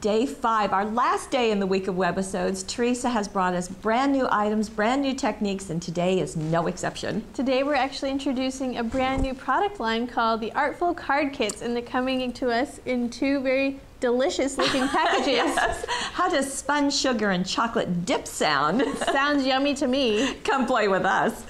Day 5, our last day in the week of webisodes. Teresa has brought us brand new items, brand new techniques, and today is no exception. Today we're actually introducing a brand new product line called the Artful Card Kits, and they're coming to us in 2 very delicious looking packages. Yes. How does spun sugar and chocolate dip sound? Sounds yummy to me. Come play with us.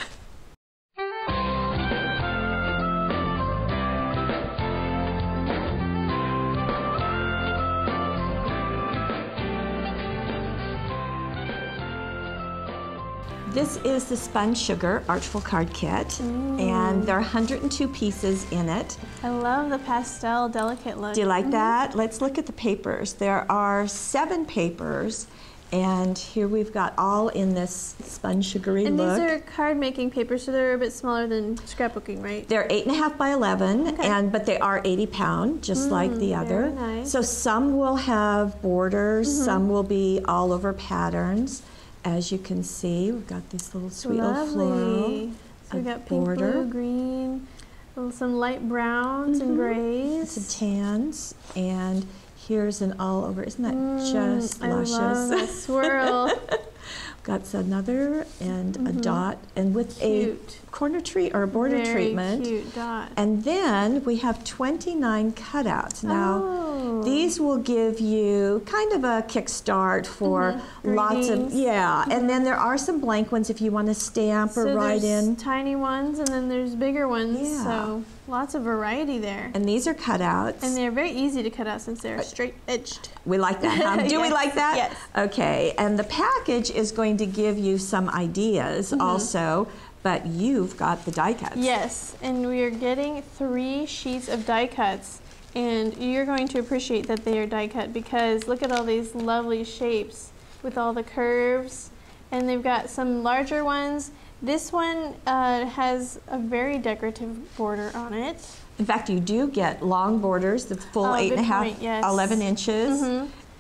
This is the Spun Sugar Artful Card Kit, and there are 102 pieces in it. I love the pastel, delicate look. Do you like that? Let's look at the papers. There are 7 papers, and here we've got all in this spun sugary look. And these are card making papers, so they're a bit smaller than scrapbooking, right? They're 8.5 by 11, but they are 80 pound, just like the other. Very nice. So some will have borders, some will be all over patterns. As you can see, we've got these little sweet little floral. So we've got pink, blue, green, some light browns and grays. Some tans, and here's an all over. Isn't that just luscious? I love that swirl. Got another and a dot, and with a corner treat or a border treatment. Very cute dot. And then we have 29 cutouts. Now, these will give you kind of a kickstart for lots of, and then there are some blank ones if you want to stamp or write in. Tiny ones, and then there's bigger ones, so lots of variety there. And these are cutouts. And they're very easy to cut out since they're straight edged. We like that. Do we like that? Yes. Okay, and the package is going to give you some ideas also, but you've got the die cuts. Yes, and we are getting 3 sheets of die cuts, and you're going to appreciate that they are die cut because look at all these lovely shapes with all the curves, and they've got some larger ones. This one has a very decorative border on it. In fact, you do get long borders, the full 8.5, 11 inches.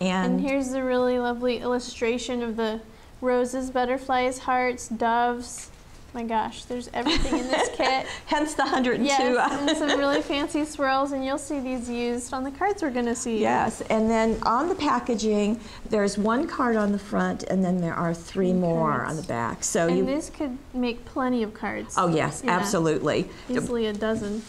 And here's the really lovely illustration of the roses, butterflies, hearts, doves. My gosh, there's everything in this kit. Hence the 102. Yes, and some really fancy swirls, and you'll see these used on the cards we're going to see. Yes, and then on the packaging, there's 1 card on the front, and then there are 3 more on the back. So and this could make plenty of cards. Oh yes, absolutely. Easily a dozen.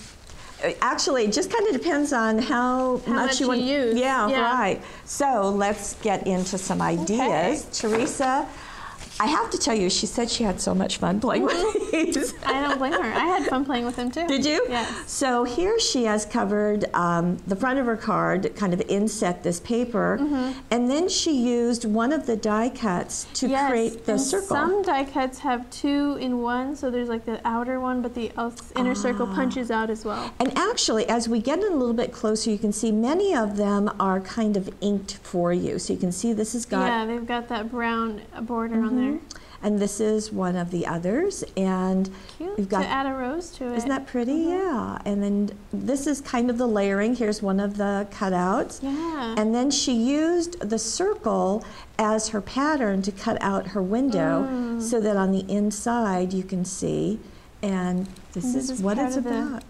Actually, it just kind of depends on how much you want to use. Yeah, right. So let's get into some ideas. Teresa, I have to tell you, she said she had so much fun playing with these. I don't blame her. I had fun playing with them too. Did you? Yes. So here she has covered the front of her card, kind of inset this paper, and then she used one of the die cuts to create the circle. Some die cuts have 2 in 1, so there's like the outer one, but the inner circle punches out as well. And actually, as we get in a little bit closer, you can see many of them are kind of inked for you. So you can see this has got... Yeah, they've got that brown border on there. And this is one of the others, and we've got to add a rose to it. Isn't that pretty? Yeah. And then this is kind of the layering. Here's one of the cutouts. Yeah. And then she used the circle as her pattern to cut out her window, so that on the inside you can see. And this is what it's about.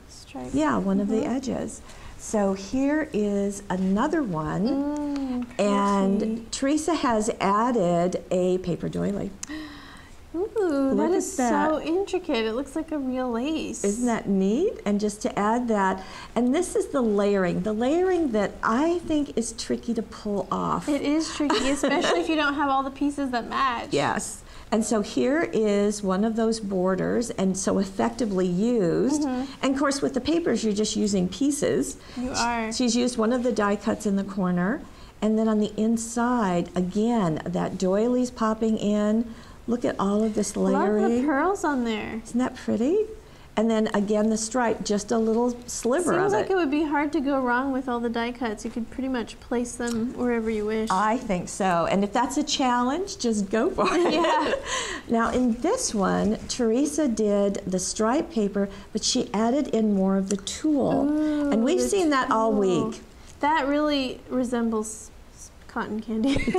Yeah, one of the edges. So here is another one, and Teresa has added a paper doily. Ooh, that is so intricate. It looks like a real lace. Isn't that neat? And just to add that, and this is the layering that I think is tricky to pull off. It is tricky, especially if you don't have all the pieces that match. Yes. And so here is one of those borders, and so effectively used. And of course, with the papers, you're just using pieces. You are. She's used one of the die cuts in the corner, and then on the inside, again, that doily's popping in. Look at all of this layering. Love the pearls on there. Isn't that pretty? And then again, the stripe, just a little sliver of it. Seems like it would be hard to go wrong with all the die cuts. You could pretty much place them wherever you wish. I think so. And if that's a challenge, just go for it. Yeah. Now in this one, Teresa did the stripe paper, but she added in more of the tulle. Ooh, and we've seen that all week. That really resembles cotton candy.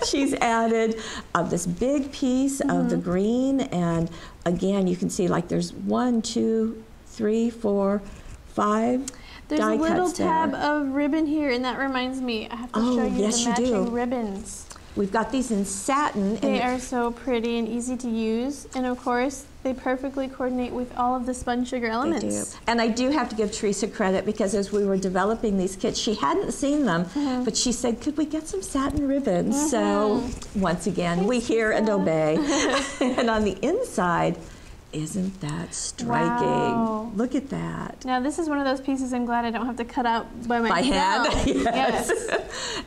She's added this big piece of the green, and again, you can see like there's 1, 2, 3, 4, 5. There's a die little cuts there. tab of ribbon here, and that reminds me, I have to show you yes, the you do. matching ribbons. We've got these in satin. They are so pretty and easy to use, and of course, they perfectly coordinate with all of the spun sugar elements. They do. And I do have to give Teresa credit because as we were developing these kits, she hadn't seen them, but she said, could we get some satin ribbons? So once again, we hear and obey. And on the inside, isn't that striking? Wow. Look at that. Now this is one of those pieces I'm glad I don't have to cut out by myself. By hand, yes.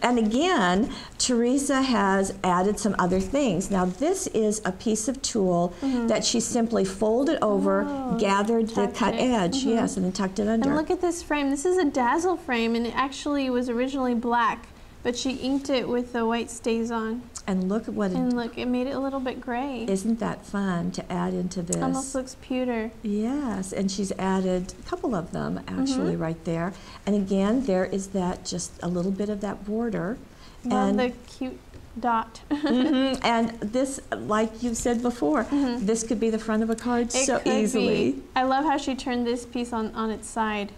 And again, Teresa has added some other things. Now this is a piece of tulle that she simply folded over, gathered the cut edge, yes, and then tucked it under. And look at this frame. This is a dazzle frame, and it actually was originally black, but she inked it with the white StazOn. And look at what And look, it made it a little bit gray. Isn't that fun to add into this? Almost looks pewter. Yes, and she's added a couple of them actually right there. And again, there is that just a little bit of that border. Love and the cute dot. And this, like you said before, this could be the front of a card so easily. Be. I love how she turned this piece on its side.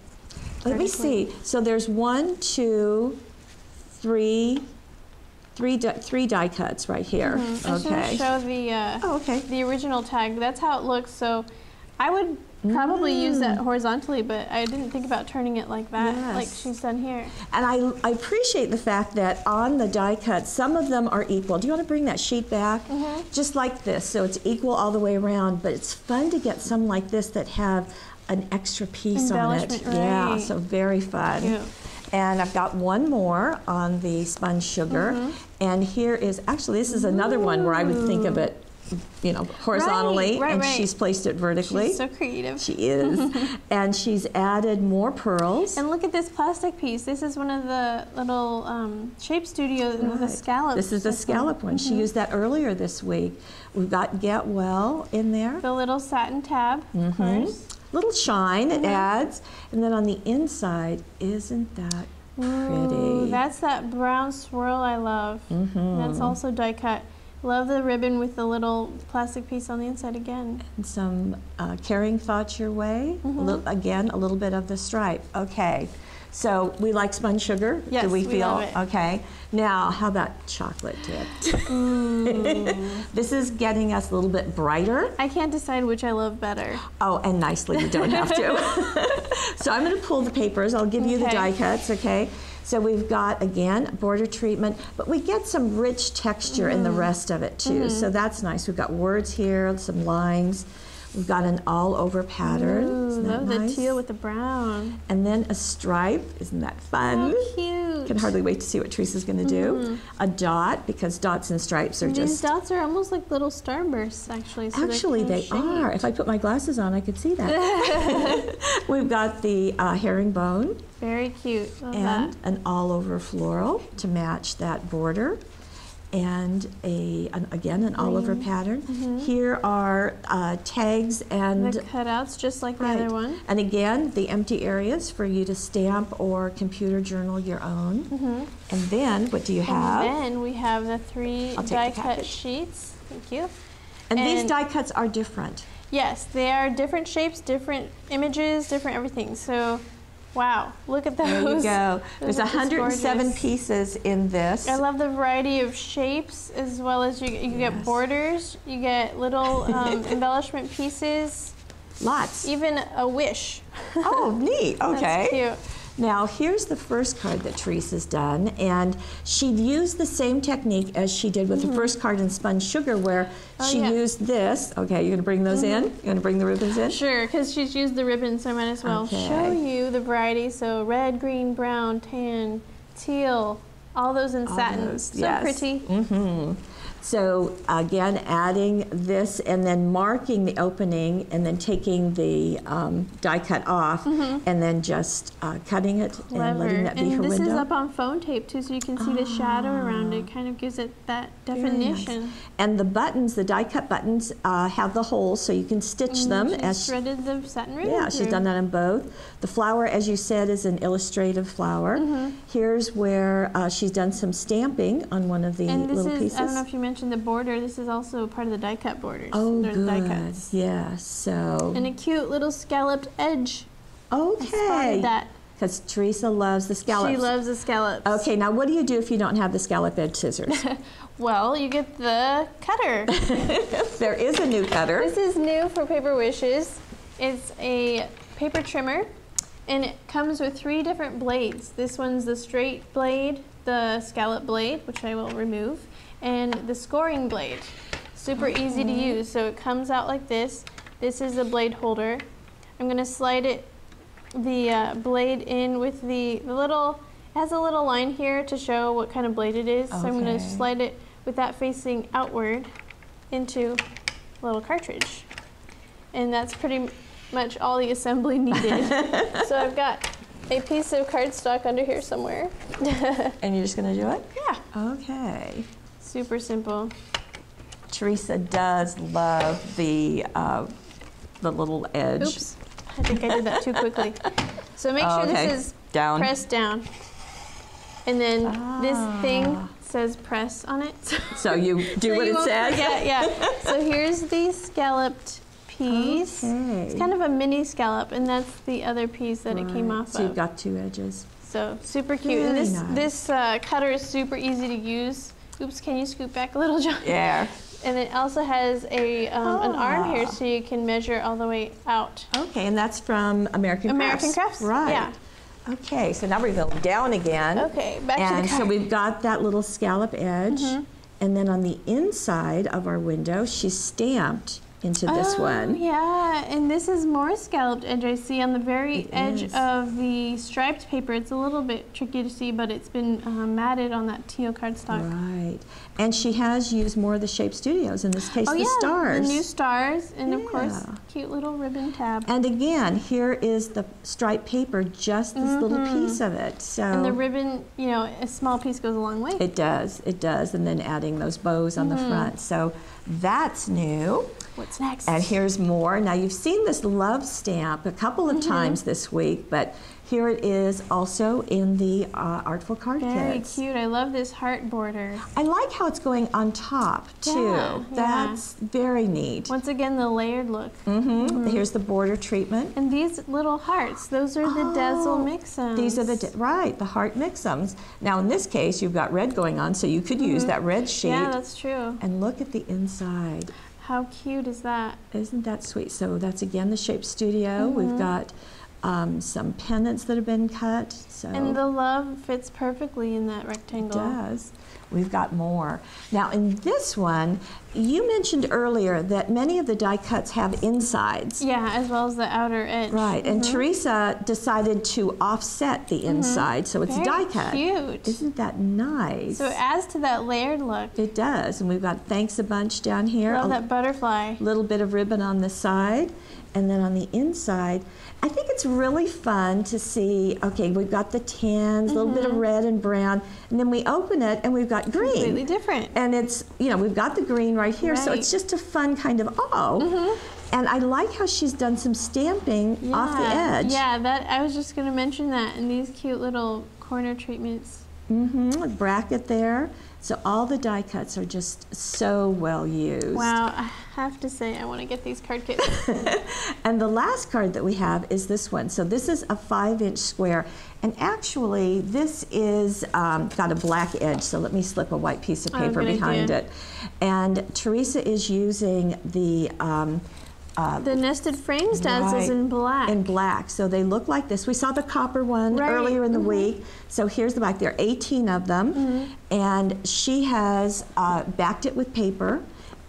Let me see. So there's 1, 2, 3 die cuts right here. I just want to show the the original tag. That's how it looks. So I would probably use that horizontally, but I didn't think about turning it like that, like she's done here. And I appreciate the fact that on the die cuts, some of them are equal. Do you want to bring that sheet back? Just like this, so it's equal all the way around, but it's fun to get some like this that have an extra piece on it. Embellishment, Yeah, right. so very fun. Cute. And I've got one more on the spun sugar. And here is, actually this is another one where I would think of it, you know, horizontally, and she's placed it vertically. She's so creative. She is. And she's added more pearls. And look at this plastic piece. This is one of the little Shape Studio with the scallop. This is the scallop one. She used that earlier this week. We've got Get Well in there. The little satin tab, of course. Little shine it adds. And then on the inside, isn't that pretty? Ooh, that's that brown swirl I love. That's also die cut. Love the ribbon with the little plastic piece on the inside again. And some carrying thoughts your way. Again, a little bit of the stripe. Okay. So we like spun sugar. Yes, do we feel? love it. Okay. Now, how about chocolate dipped? This is getting us a little bit brighter. I can't decide which I love better. Oh, and nicely, you don't have to. So I'm going to pull the papers. I'll give you the die cuts, okay? So we've got, again, border treatment, but we get some rich texture in the rest of it, too. So that's nice. We've got words here, some lines. We've got an all-over pattern. Isn't that Love nice? the teal with the brown. And then a stripe. Isn't that fun? So cute. Can hardly wait to see what Teresa's going to do. A dot, because dots and stripes are These just... dots are almost like little starbursts, actually. So Actually, they are. If I put my glasses on, I could see that. We've got the herringbone. Very cute. Love And that. an all-over floral to match that border. And again, an all-over pattern. Here are tags and... The cutouts, just like the other one. And again, the empty areas for you to stamp or computer journal your own. And then, what do you have? And then we have the 3 I'll take the die-cut package. sheets. Thank you. And these die cuts are different. Yes, they are different shapes, different images, different everything. So, wow, look at those. There you go. There's Those are just 107 gorgeous. pieces in this. I love the variety of shapes, as well as you get borders, you get little embellishment pieces, Lots. even a wish. Oh, neat. Okay. That's cute. Now, here's the first card that Teresa's done, and she used the same technique as she did with the first card in Spun Sugar, where she used this. Okay, you're going to bring those in? You're going to bring the ribbons in? Sure, because she's used the ribbons, so I might as well show you the variety. So red, green, brown, tan, teal, all those in satin. So pretty. So again, adding this and then marking the opening and then taking the die cut off and then just cutting it and letting that be her window. And this is up on phone tape too, so you can see the shadow around it. Kind of gives it that definition. Nice. And the buttons, the die cut buttons, have the holes so you can stitch them. She's threaded the satin ribbon. Yeah, she's done that on both. The flower, as you said, is an illustrative flower. Here's where she's done some stamping on one of the little pieces. I don't know if you mentioned the border. This is also part of the die cut borders. Oh, They're good. die cuts. Yeah, so. And a cute little scalloped edge. I Okay. spotted that. because Teresa loves the scallops. She loves the scallops. Okay, now what do you do if you don't have the scallop edge scissors? Well, you get the cutter. There is a new cutter. This is new for Paper Wishes. It's a paper trimmer, and it comes with 3 different blades. This one's the straight blade, the scallop blade, which I will remove, and the scoring blade. Super easy to use. So it comes out like this. This is a blade holder. I'm going to slide the blade in with the little, it has a little line here to show what kind of blade it is. So I'm going to slide it with that facing outward into a little cartridge. And that's pretty much all the assembly needed. So I've got a piece of cardstock under here somewhere. And you're just going to do it? Yeah. Okay. Super simple. Teresa does love the little edge. Oops. I think I did that too quickly. So make sure this is pressed down. And then this thing says press on it. So you do what it says? Yeah. So here's the scalloped piece. Okay. It's kind of a mini scallop, and that's the other piece that it came off of. So you've got 2 edges. So super cute. Very And this cutter is super easy to use. Oops, can you scoot back a little, John? Yeah. And it also has an arm here, so you can measure all the way out. Okay, and that's from American Crafts. Right. Yeah. Okay, so now we're going down again. Okay, back to the card. And so we've got that little scallop edge. And then on the inside of our window, she's stamped into this one. Yeah, and this is more scalloped edge I see on the very edge of the striped paper. It's a little bit tricky to see, but it's been matted on that teal cardstock. Right. And she has used more of the Shape Studios, in this case the stars. The new stars, and of course, cute little ribbon tab. And again, here is the striped paper, just this little piece of it. So and the ribbon, you know, a small piece goes a long way. It does, and then adding those bows on the front. So that's new. What's next? And here's more. Now you've seen this love stamp a couple of times this week, but here it is also in the Artful card kits. Very cute. I love this heart border. I like how it's going on top too. That's very neat. Once again, the layered look. Here's the border treatment. And these little hearts, those are the Dazzle Mix-Ems. These are the heart Mix-Ems. Now in this case, you've got red going on, so you could use that red sheet. Yeah, that's true. And look at the inside. How cute is that? Isn't that sweet? So that's again the Shape Studio. We've got some pennants that have been cut. So and the love fits perfectly in that rectangle. It does. We've got more. Now in this one, you mentioned earlier that many of the die cuts have insides. Yeah, as well as the outer edge. Right, and Teresa decided to offset the inside, so it's die cut. Cute. Isn't that nice? So it adds to that layered look. It does, and we've got thanks a bunch down here. Love that butterfly. Little bit of ribbon on the side, and then on the inside, I think it's really fun to see, okay, we've got the tans, a little bit of red and brown, and then we open it and we've got green. Completely different. And it's, you know, we've got the green right here, so it's just a fun kind of, And I like how she's done some stamping off the edge. Yeah, that I was just going to mention that, and these cute little corner treatments. A bracket there. So all the die cuts are just so well used. Wow, I have to say I want to get these card kits. And the last card that we have is this one. So this is a 5-inch square. And actually, this is got a black edge. So let me slip a white piece of paper behind it. And Teresa is using the nested frames dazzles in black. In black. So they look like this. We saw the copper one earlier in the week. So here's the black. There are 18 of them. And she has backed it with paper.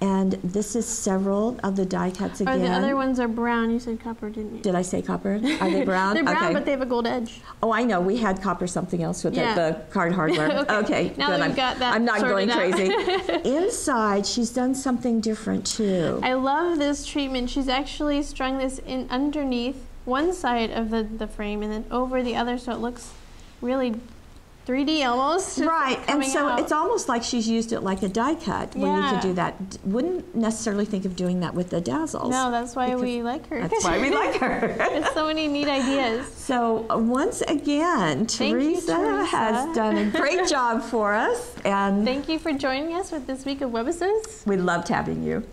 And this is several of the die cuts again. The other ones are brown. You said copper, didn't you? Did I say copper? Are they brown? They're brown, but they have a gold edge. Oh, I know. We had copper something else with it, the card hardware. Okay, now that we've got that I'm not going crazy. out. Inside, she's done something different, too. I love this treatment. She's actually strung this in underneath one side of the frame and then over the other, so it looks really 3D almost. Right, and so it's almost like she's used it like a die cut, where you could do that. Wouldn't necessarily think of doing that with the dazzles. No, that's why we like her. That's why we like her. There's so many neat ideas. So once again, Teresa has done a great job for us. And thank you for joining us with this week of Webisodes. We loved having you.